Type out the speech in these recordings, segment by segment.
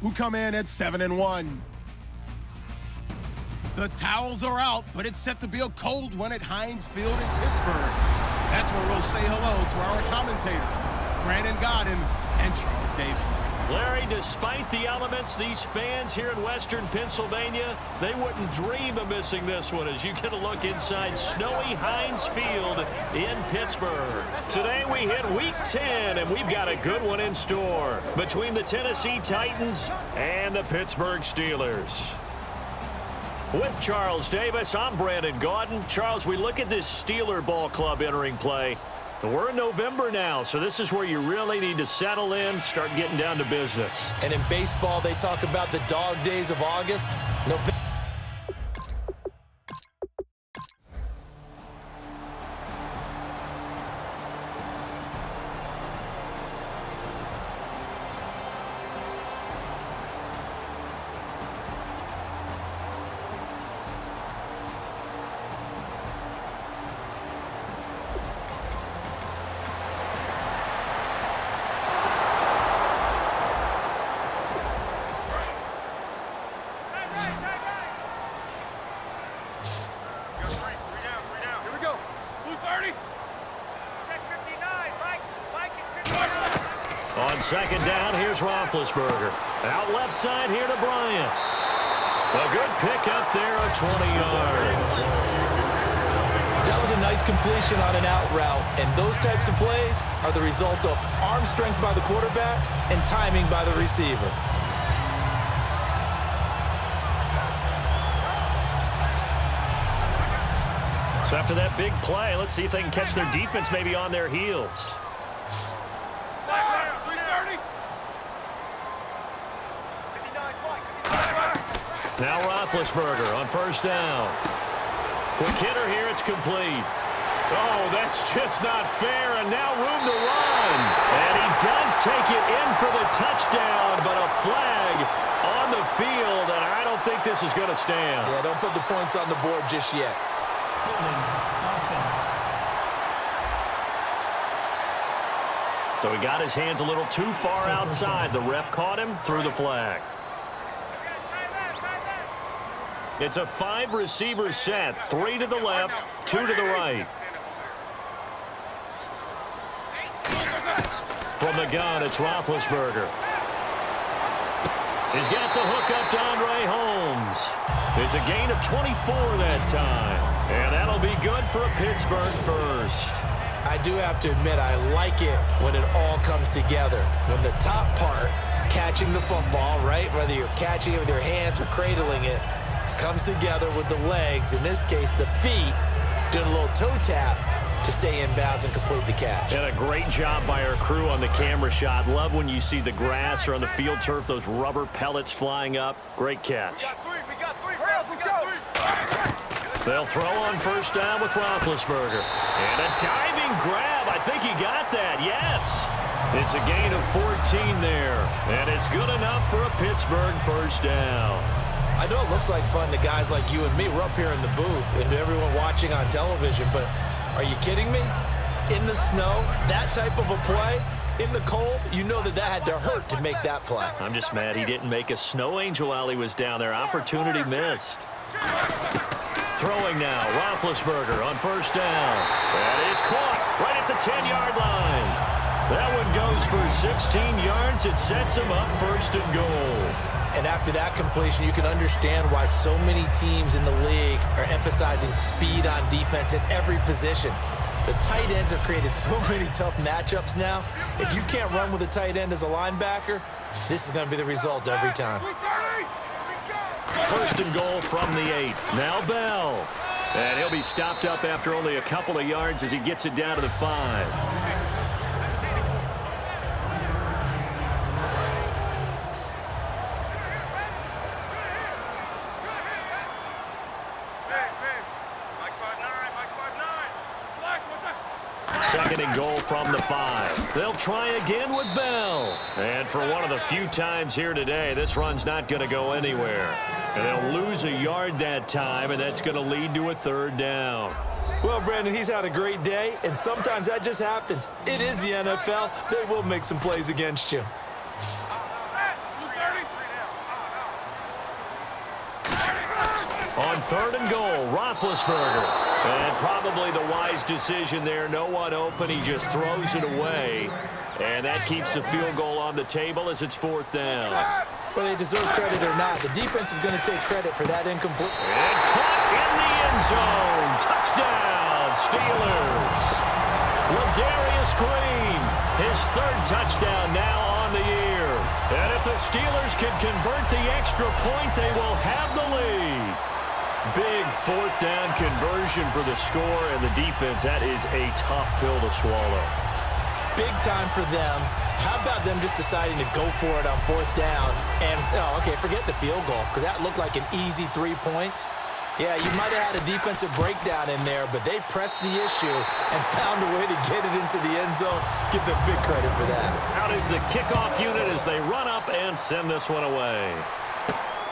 who come in at 7-1. The towels are out, but it's set to be a cold one at Heinz Field in Pittsburgh. That's where we'll say hello to our commentators, Brandon Godden and Charles Davis. Larry, despite the elements, these fans here in Western Pennsylvania, they wouldn't dream of missing this one as you get a look inside snowy Heinz Field in Pittsburgh. Today we hit Week 10, and we've got a good one in store between the Tennessee Titans and the Pittsburgh Steelers. With Charles Davis, I'm Brandon Gaudin. Charles, we look at this Steeler ball club entering play. We're in November now, so this is where you really need to settle in, start getting down to business. And in baseball, they talk about the dog days of August. November. On second down, here's Roethlisberger. Out left side here to Bryant. A good pick up there of 20 yards. That was a nice completion on an out route, and those types of plays are the result of arm strength by the quarterback and timing by the receiver. So after that big play, let's see if they can catch their defense maybe on their heels. Now Roethlisberger on first down. Quick hitter here, it's complete. Oh, that's just not fair, and now room to run. And he does take it in for the touchdown, but a flag on the field, and I don't think this is going to stand. Yeah, don't put the points on the board just yet. So he got his hands a little too far outside. The ref caught him, threw the flag. It's a 5-receiver set, 3 to the left, 2 to the right. From the gun, it's Roethlisberger. He's got the hook up to Andre Holmes. It's a gain of 24 that time. And that'll be good for a Pittsburgh first. I do have to admit, I like it when it all comes together. When the top part, catching the football, right, whether you're catching it with your hands or cradling it, comes together with the legs, in this case the feet, doing a little toe tap to stay in bounds and complete the catch. And a great job by our crew on the camera shot. Love when you see the grass or on the field turf, those rubber pellets flying up. Great catch. They'll throw on first down with Roethlisberger. And a diving grab. I think he got that, yes. It's a gain of 14 there. And it's good enough for a Pittsburgh first down. I know it looks like fun to guys like you and me. We're up here in the booth and to everyone watching on television, but are you kidding me? In the snow, that type of a play, in the cold, you know that had to hurt to make that play. I'm just mad he didn't make a snow angel while he was down there. Opportunity missed. Throwing now, Roethlisberger on first down. That is caught right at the 10-yard line. That one goes for 16 yards. It sets him up first and goal. And after that completion, you can understand why so many teams in the league are emphasizing speed on defense at every position. The tight ends have created so many tough matchups now. If you can't run with a tight end as a linebacker, this is going to be the result every time. First and goal from the 8. Now Bell. And he'll be stopped up after only a couple of yards as he gets it down to the 5. Second and goal from the 5. They'll try again with Bell. And for one of the few times here today, this run's not going to go anywhere. And they'll lose a yard that time, and that's going to lead to a third down. Well, Brandon, he's had a great day, and sometimes that just happens. It is the NFL. They will make some plays against you. On 3rd and goal, Roethlisberger. And probably the wise decision there. No one open. He just throws it away. And that keeps the field goal on the table as it's 4th down. Whether they deserve credit or not, the defense is going to take credit for that incomplete. And caught in the end zone. Touchdown, Steelers. Ladarius Green, his 3rd touchdown now on the year. And if the Steelers can convert the extra point, they will have the lead. Big 4th down conversion for the score, and the defense, that is a tough pill to swallow. Big time for them. How about them just deciding to go for it on 4th down? And, okay, forget the field goal, because that looked like an easy 3 points. Yeah, you might have had a defensive breakdown in there, but they pressed the issue and found a way to get it into the end zone. Give them big credit for that. Out is the kickoff unit as they run up and send this one away.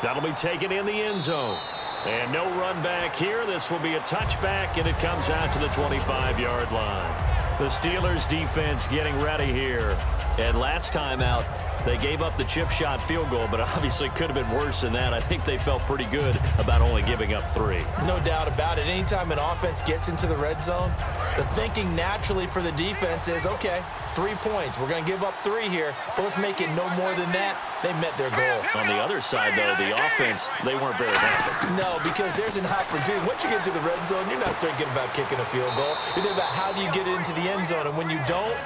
That'll be taken in the end zone. And no run back here. This will be a touchback, and it comes out to the 25-yard line. The Steelers defense getting ready here. And last time out, they gave up the chip shot field goal, but obviously could have been worse than that. I think they felt pretty good about only giving up 3. No doubt about it. Anytime an offense gets into the red zone, the thinking naturally for the defense is, okay, 3 points. We're going to give up 3 here, but let's make it no more than that. They met their goal. On the other side, though, the offense, they weren't very happy. No, because there's an opportunity. Once you get to the red zone, you're not thinking about kicking a field goal. You're thinking about how do you get it into the end zone, and when you don't,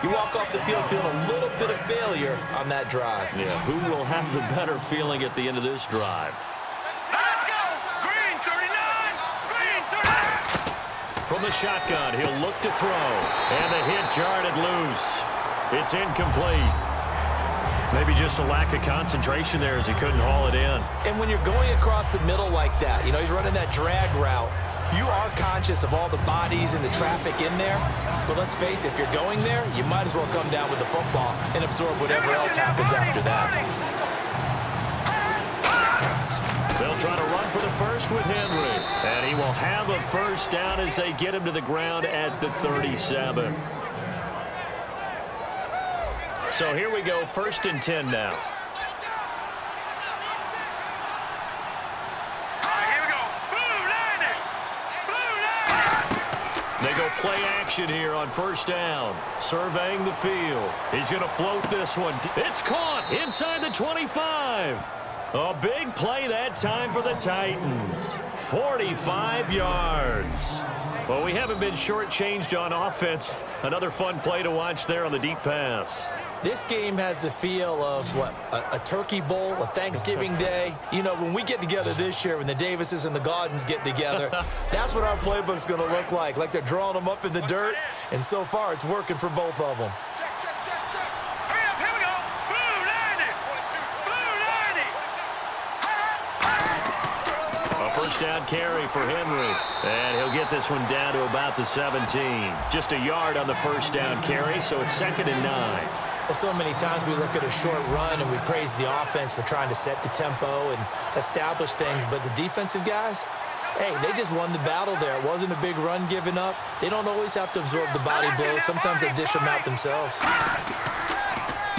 you walk off the field feeling a little bit of failure on that drive. Yeah, who will have the better feeling at the end of this drive? Let's go! Green 39! Green 39! From the shotgun, he'll look to throw. And the hit jarred it loose. It's incomplete. Maybe just a lack of concentration there as he couldn't haul it in. And when you're going across the middle like that, you know, he's running that drag route, you are conscious of all the bodies and the traffic in there. But let's face it, if you're going there, you might as well come down with the football and absorb whatever else happens after that. They'll try to run for the first with Henry. And he will have a first down as they get him to the ground at the 37. So here we go, 1st and 10 now. They go play action here on 1st down. Surveying the field. He's going to float this one. It's caught inside the 25. A big play that time for the Titans. 45 yards. Well, we haven't been shortchanged on offense. Another fun play to watch there on the deep pass. This game has the feel of, what, a turkey bowl, a Thanksgiving day. You know, when we get together this year, when the Davises and the Gaudens get together, that's what our playbook's going to look like. Like they're drawing them up in the dirt, and so far it's working for both of them. Check. Hurry up, here we go. Blue 90. Blue 90. A first down carry for Henry. And he'll get this one down to about the 17. Just a yard on the first down carry, so it's 2nd and 9. Well, so many times we look at a short run and we praise the offense for trying to set the tempo and establish things, but the defensive guys, hey, they just won the battle there. It wasn't a big run given up. They don't always have to absorb the body blows. Sometimes they dish them out themselves.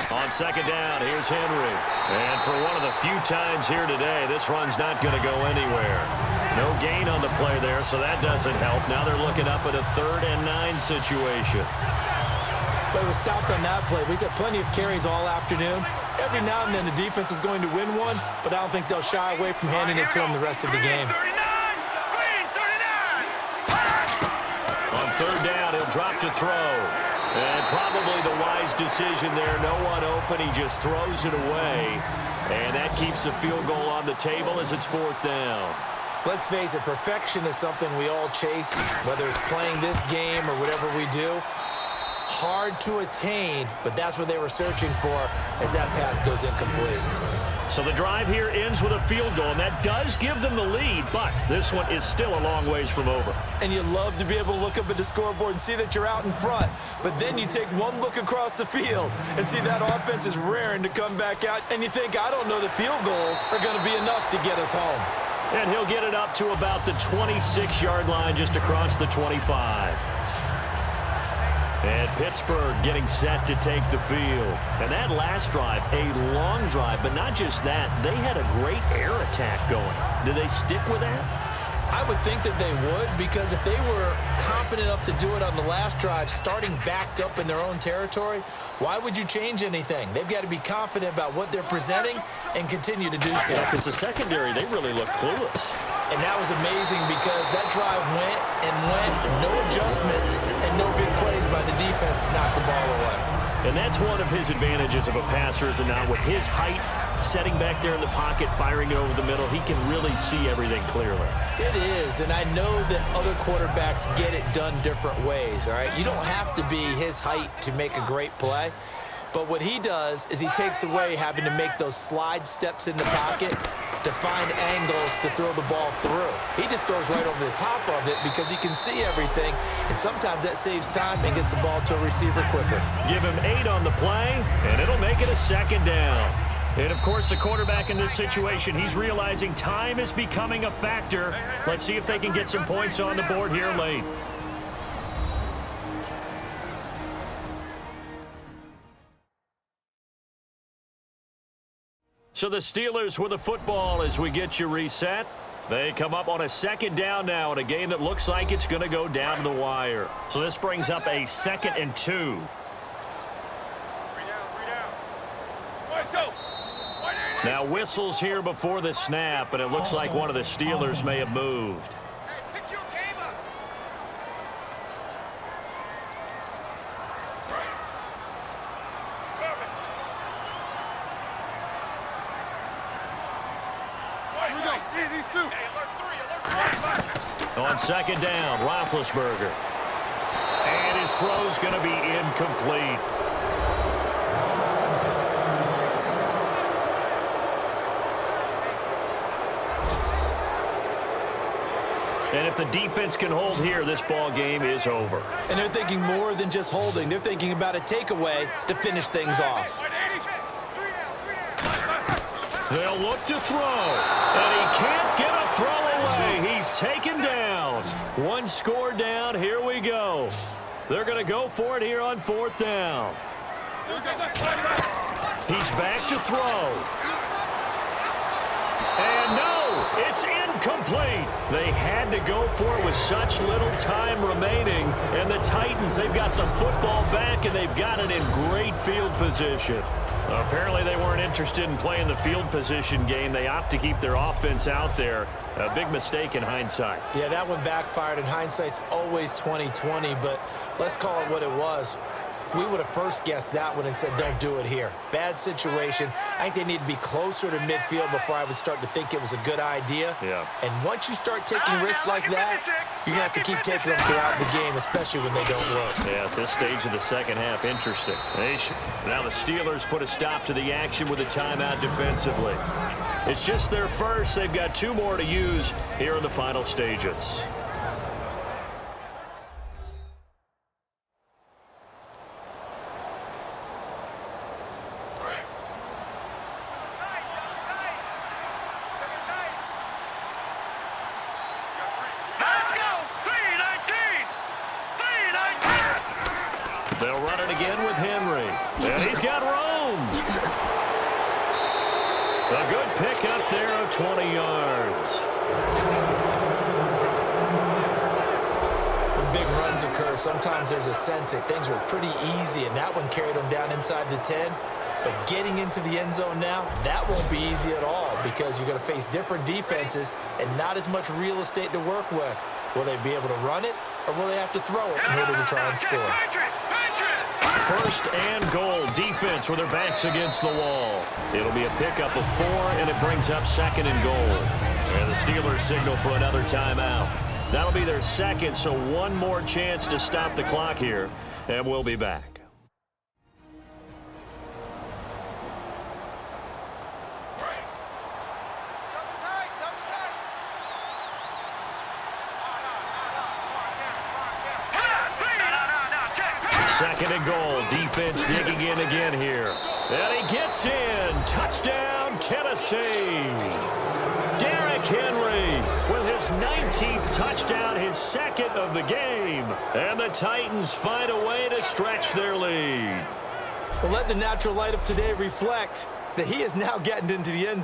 On 2nd down, here's Henry. And for one of the few times here today, this run's not going to go anywhere. No gain on the play there, so that doesn't help. Now they're looking up at a 3rd and 9 situation. But it was stopped on that play. He's had plenty of carries all afternoon. Every now and then the defense is going to win one, but I don't think they'll shy away from handing it to him the rest of the game. On 3rd down, he'll drop to throw. And probably the wise decision there. No one open. He just throws it away. And that keeps the field goal on the table as it's 4th down. Let's face it, perfection is something we all chase, whether it's playing this game or whatever we do. Hard to attain, but that's what they were searching for as that pass goes incomplete. So the drive here ends with a field goal, and that does give them the lead, but this one is still a long ways from over. And you love to be able to look up at the scoreboard and see that you're out in front, but then you take one look across the field and see that offense is raring to come back out, and you think, I don't know that field goals are going to be enough to get us home. And he'll get it up to about the 26-yard line just across the 25. And Pittsburgh getting set to take the field. And that last drive, a long drive, but not just that. They had a great air attack going. Do they stick with that? I would think that they would, because if they were confident enough to do it on the last drive, starting backed up in their own territory, why would you change anything? They've got to be confident about what they're presenting and continue to do so. Yeah, because the secondary, they really look clueless. And that was amazing because that drive went and went, no adjustments and no big plays by the defense to knock the ball away. And that's one of his advantages of a passer, is not with his height, setting back there in the pocket, firing it over the middle, he can really see everything clearly. It is, and I know that other quarterbacks get it done different ways, all right? You don't have to be his height to make a great play, but what he does is he takes away having to make those slide steps in the pocket to find angles to throw the ball through. He just throws right over the top of it because he can see everything, and sometimes that saves time and gets the ball to a receiver quicker. Give him 8 on the play, and it'll make it a second down. And, of course, the quarterback in this situation, he's realizing time is becoming a factor. Let's see if they can get some points on the board here late. So the Steelers with the football as we get you reset. They come up on a second down now in a game that looks like it's going to go down to the wire. So this brings up a 2nd and 2. Now whistles here before the snap, and it looks like one of the Steelers may have moved. On second down, Roethlisberger. And his throw's going to be incomplete. And if the defense can hold here, this ball game is over. And they're thinking more than just holding. They're thinking about a takeaway to finish things off. They'll look to throw, and he can't get a throw away. He's taken down. One score down. Here we go. They're going to go for it here on 4th down. He's back to throw. And no, it's incomplete. They had to go for it with such little time remaining. And the Titans, they've got the football back, and they've got it in great field position. Apparently they weren't interested in playing the field position game. They opt to keep their offense out there. A big mistake in hindsight. Yeah, that one backfired, and hindsight's always 20/20, but let's call it what it was. We would have first guessed that one and said, don't do it here. Bad situation. I think they need to be closer to midfield before I would start to think it was a good idea. Yeah. And once you start taking risks like that, you're going to have to keep taking them throughout the game, especially when they don't work. Yeah, at this stage of the second half, interesting. Now the Steelers put a stop to the action with a timeout defensively. It's just their first. They've got 2 more to use here in the final stages. They'll run it again with Henry. And he's got room. A good pickup there of 20 yards. When big runs occur, sometimes there's a sense that things were pretty easy, and that one carried them down inside the 10. But getting into the end zone now, that won't be easy at all because you're going to face different defenses and not as much real estate to work with. Will they be able to run it, or will they have to throw it in order to try and score? 1st and goal. Defense with their backs against the wall. It'll be a pickup of 4, and it brings up 2nd and goal. And the Steelers signal for another timeout. That'll be their 2nd, so one more chance to stop the clock here, and we'll be back. Second and goal. Defense digging in again here. And he gets in. Touchdown, Tennessee. Derrick Henry with his 19th touchdown, his 2nd of the game. And the Titans find a way to stretch their lead. Well, let the natural light of today reflect that he is now getting into the end zone.